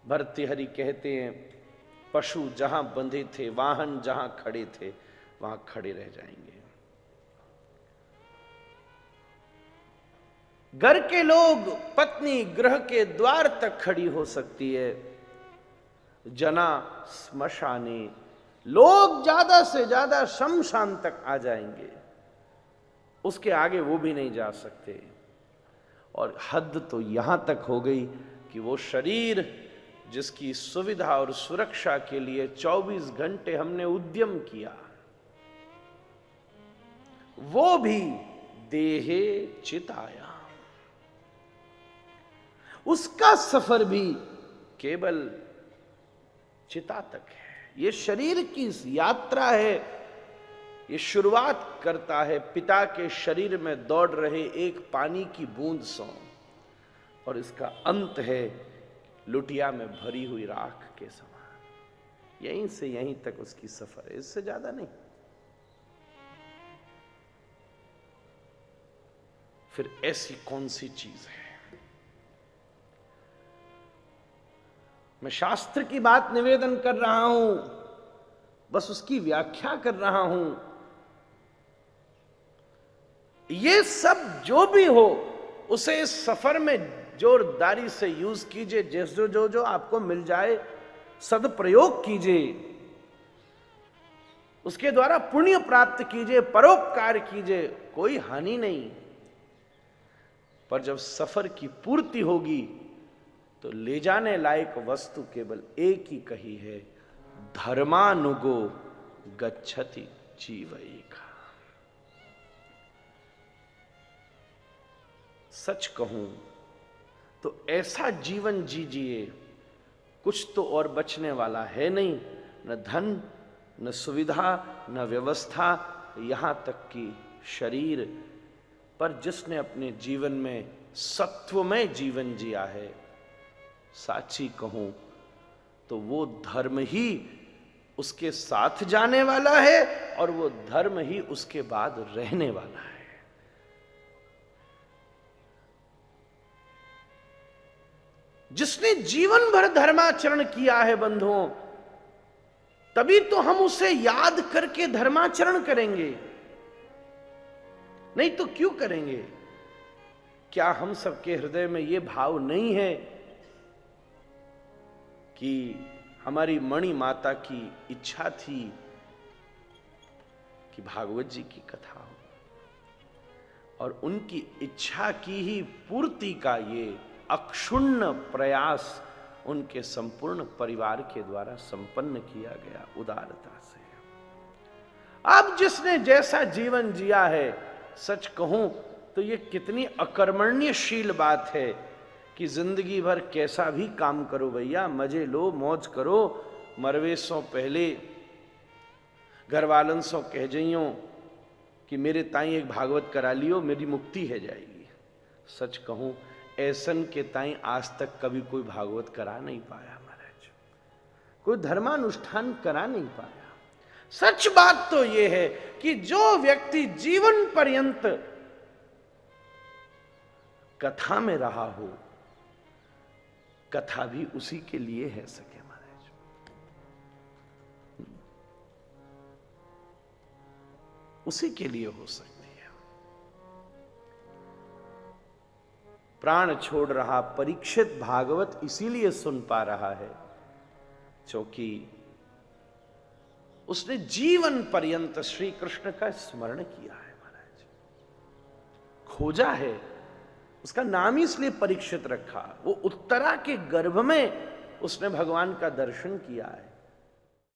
भर्तृहरि कहते हैं, पशु जहां बंधे थे, वाहन जहां खड़े थे, वहां खड़े रह जाएंगे। घर के लोग, पत्नी गृह के द्वार तक खड़ी हो सकती है, जना श्मशाने, लोग ज्यादा से ज्यादा शमशान तक आ जाएंगे, उसके आगे वो भी नहीं जा सकते। और हद तो यहां तक हो गई कि वो शरीर जिसकी सुविधा और सुरक्षा के लिए 24 घंटे हमने उद्यम किया, वो भी देहे चिताया, उसका सफर भी केवल चिता तक है। ये शरीर की यात्रा है, ये शुरुआत करता है पिता के शरीर में दौड़ रहे एक पानी की बूंद से, और इसका अंत है लुटिया में भरी हुई राख के समान। यहीं से यहीं तक उसकी सफर है, इससे ज्यादा नहीं। फिर ऐसी कौन सी चीज है? मैं शास्त्र की बात निवेदन कर रहा हूं, बस उसकी व्याख्या कर रहा हूं। ये सब जो भी हो, उसे इस सफर में जोरदारी से यूज कीजिए। जैसे जो आपको मिल जाए सदप्रयोग कीजिए, उसके द्वारा पुण्य प्राप्त कीजिए, परोपकार कीजिए, कोई हानि नहीं। पर जब सफर की पूर्ति होगी तो ले जाने लायक वस्तु केवल एक ही कही है, धर्मानुगो गच्छति जीवैका। सच कहूं तो ऐसा जीवन जीजिए, कुछ तो और बचने वाला है नहीं, न धन, न सुविधा, न व्यवस्था, यहां तक कि शरीर। पर जिसने अपने जीवन में सत्वमय जीवन जिया है, साची कहूं तो वो धर्म ही उसके साथ जाने वाला है, और वो धर्म ही उसके बाद रहने वाला है। जिसने जीवन भर धर्माचरण किया है बंधुओं, तभी तो हम उसे याद करके धर्माचरण करेंगे, नहीं तो क्यों करेंगे? क्या हम सबके हृदय में यह भाव नहीं है कि हमारी मणि माता की इच्छा थी कि भागवत जी की कथा हो, और उनकी इच्छा की ही पूर्ति का ये अक्षुण्ण प्रयास उनके संपूर्ण परिवार के द्वारा संपन्न किया गया उदारता से। अब जिसने जैसा जीवन जिया है, सच कहूं तो ये कितनी अकर्मण्यशील बात है कि जिंदगी भर कैसा भी काम करो भैया, मजे लो, मौज करो, मरवे सो पहले घर वालन सो कह जइयो कि मेरे ताई एक भागवत करा लियो, मेरी मुक्ति है जाएगी। सच कहूं ऐसन के ताई आज तक कभी कोई भागवत करा नहीं पाया महाराज, कोई धर्मानुष्ठान करा नहीं पाया। सच बात तो यह है कि जो व्यक्ति जीवन पर्यंत कथा में रहा हो, कथा भी उसी के लिए है सके महाराज। उसी के लिए हो सकती है। प्राण छोड़ रहा परीक्षित भागवत इसीलिए सुन पा रहा है क्योंकि उसने जीवन पर्यंत श्री कृष्ण का स्मरण किया है महाराज, खोजा है। उसका नाम ही इसलिए परीक्षित रखा, वो उत्तरा के गर्भ में उसने भगवान का दर्शन किया है।